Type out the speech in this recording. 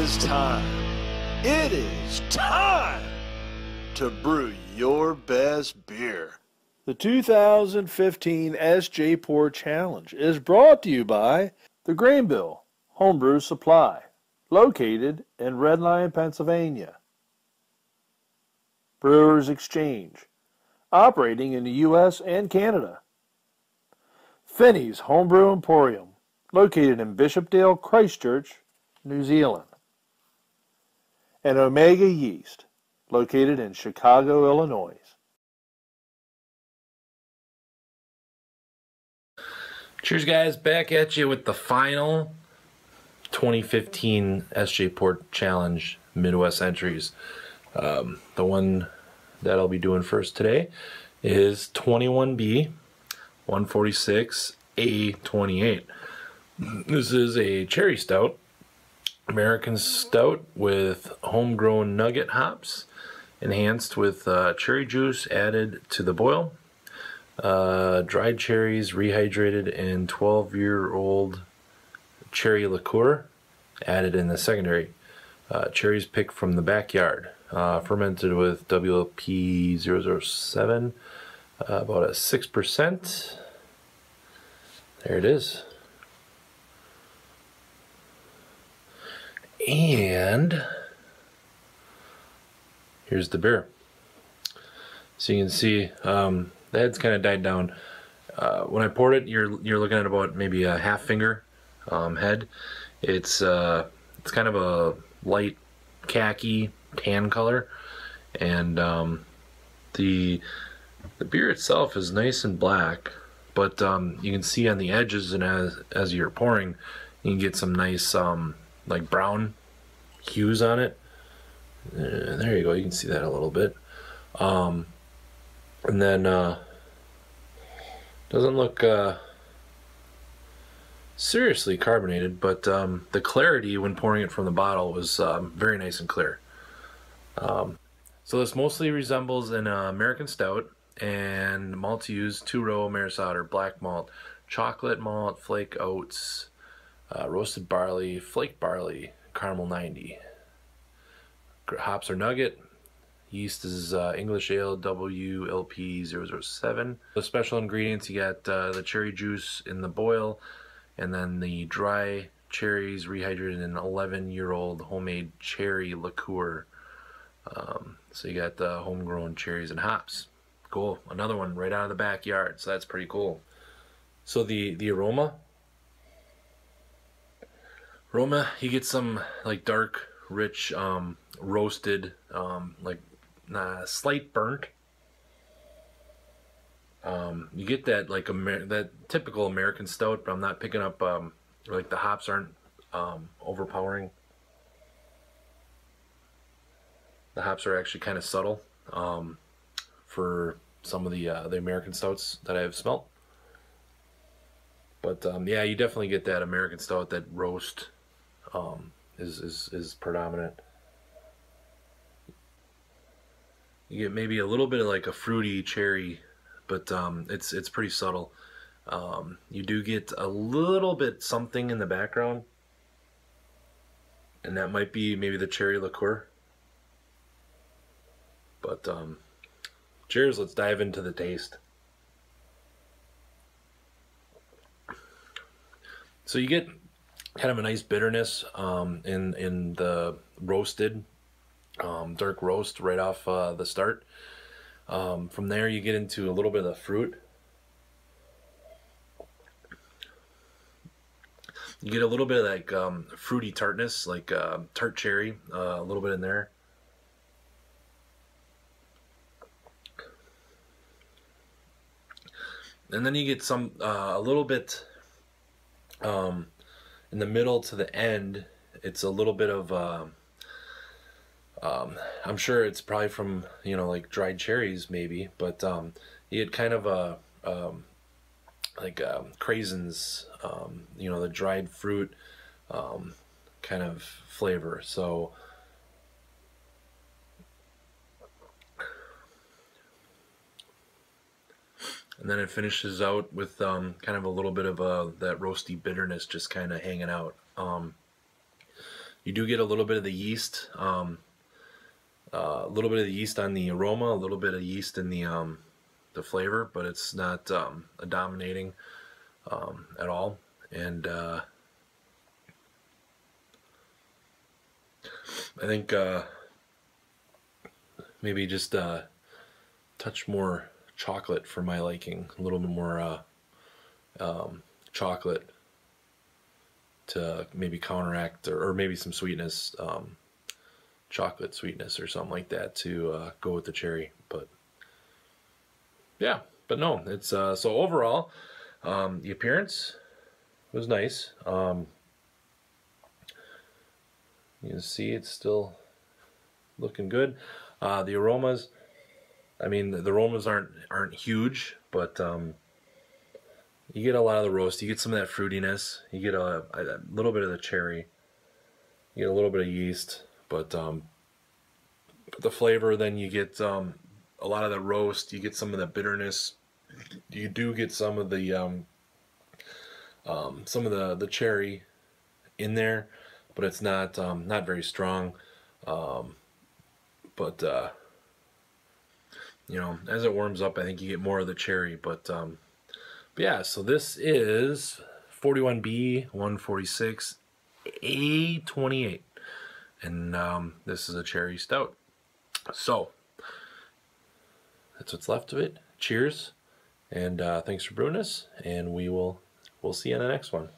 is time. It is time to brew your best beer. The 2015 SJ Porr Challenge is brought to you by the Grainbill Homebrew Supply, located in Red Lion, Pennsylvania. Brewers Exchange, operating in the U.S. and Canada. Finney's Homebrew Emporium, located in Bishopdale, Christchurch, New Zealand. And Omega Yeast, located in Chicago, Illinois. Cheers, guys. Back at you with the final 2015 SJ Porr Challenge Midwest entries. The one that I'll be doing first today is 41B-146-A28. This is a cherry stout, American stout with homegrown nugget hops, enhanced with cherry juice added to the boil, dried cherries rehydrated in 12-year-old cherry liqueur added in the secondary. Cherries picked from the backyard, fermented with WLP007, about a 6%. There it is. And here's the beer. So you can see the head's kind of died down. When I poured it, you're looking at about maybe a half finger head. It's kind of a light khaki tan color, and the beer itself is nice and black, but you can see on the edges, and as you're pouring, you can get some nice like brown hues on it. There you go, you can see that a little bit. And then doesn't look seriously carbonated, but the clarity when pouring it from the bottle was very nice and clear. So this mostly resembles an American stout, and malts used: 2-row Maris Otter, black malt, chocolate malt, flake oats, roasted barley, flake barley, caramel 90. Hops are nugget. Yeast is English ale WLP007. The special ingredients, you got the cherry juice in the boil, and then the dry cherries rehydrated in an 11-year-old homemade cherry liqueur. So you got the homegrown cherries and hops. Cool. Another one right out of the backyard, so that's pretty cool. So the aroma, you get some like dark, rich, roasted, like slight burnt. You get that like that typical American stout, but I'm not picking up like the hops aren't overpowering. The hops are actually kind of subtle for some of the American stouts that I've smelt. But yeah, you definitely get that American stout, that roast is predominant. You get maybe a little bit of like a fruity cherry, but it's pretty subtle. You do get a little bit something in the background, and that might be maybe the cherry liqueur. But cheers, let's dive into the taste. So you get kind of a nice bitterness in the roasted, dark roast right off the start. From there you get into a little bit of the fruit. You get a little bit of like fruity tartness, like tart cherry, a little bit in there. And then you get some a little bit in the middle to the end. It's a little bit of I'm sure it's probably from, you know, like dried cherries maybe, but you get kind of a like craisins, you know, the dried fruit kind of flavor. So and then it finishes out with kind of a little bit of that roasty bitterness just kind of hanging out. You do get a little bit of the yeast, a little bit of the yeast on the aroma, a little bit of yeast in the flavor, but it's not a dominating at all. And I think maybe just a touch more chocolate for my liking, a little bit more chocolate to maybe counteract, or maybe some sweetness, chocolate sweetness or something like that to go with the cherry. But yeah, but no, it's so overall the appearance was nice. You can see it's still looking good. The aromas, I mean, the aromas aren't huge, but you get a lot of the roast. You get some of that fruitiness. You get a little bit of the cherry. You get a little bit of yeast, but the flavor. Then you get a lot of the roast. You get some of the bitterness. You do get some of the cherry in there, but it's not very strong. But you know, as it warms up, I think you get more of the cherry. But yeah, so this is 41B-146-A28, and this is a cherry stout. So that's what's left of it. Cheers, and thanks for brewing this, and we'll see you on the next one.